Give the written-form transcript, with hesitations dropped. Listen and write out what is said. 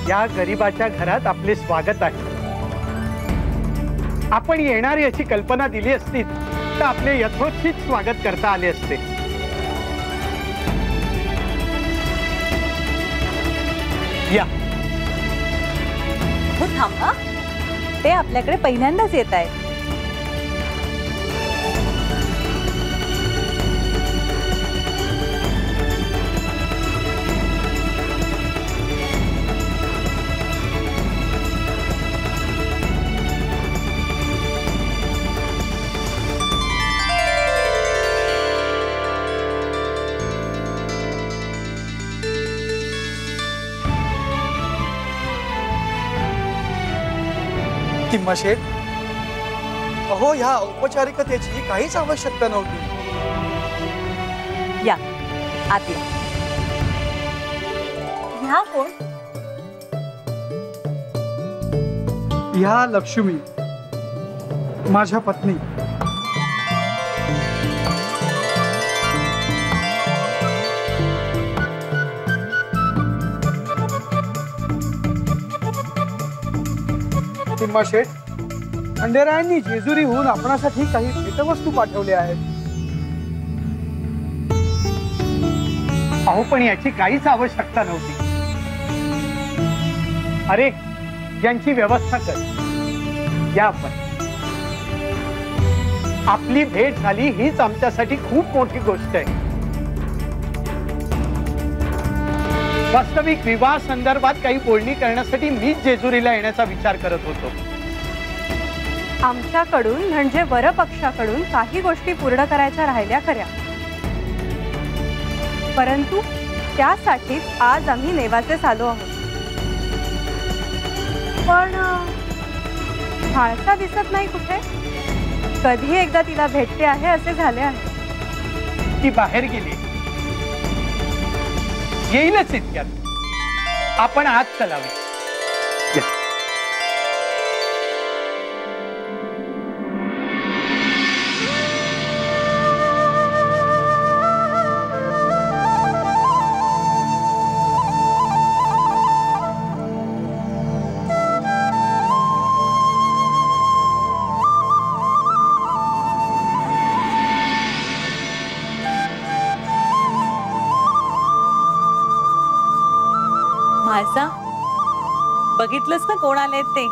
या गरिबाच्या घरात आपले स्वागत आहे। आपण येणार याची कल्पना दिली असती तर आपले यथोचित स्वागत करता आले असते। या हो थांबा, ते आपल्याकडे पहिल्यांदाच येत आहे। किंवा शेठ, अहो ह्या औपचारिकतेची काहीच आवश्यकता नव्हती। या आत या। ह्या कोण? ह्या लक्ष्मी, माझ्या पत्नी। किंवा शेठ, खंडेरायांनी जेजुरीहून आपणासाठी काही भेटवस्तू पाठवल्या आहेत। अहो पण याची काहीच आवश्यकता नव्हती। अरे यांची व्यवस्था कर। या आपण, आपली भेट झाली हीच आमच्यासाठी खूप मोठी गोष्ट आहे। वास्तविक विवाह संदर्भात काही बोलणी करण्यासाठी मीच जेजुरीला येण्याचा विचार करत होतो। आमच्याकडून म्हणजे वरपक्षाकडून काही गोष्टी पूर्ण करायच्या राहिल्या खऱ्या, परंतु त्यासाठीच आज आम्ही नेवासेस आलो आहोत। पण म्हाळसा दिसत नाही कुठे। कधी एकदा तिला भेटते आहे असे झाले आहे। ती बाहेर गेली, येईलच इतक्यात। आपण आत चलावे। म्हाळसा, बघितलंस ना कोण आलेत ते?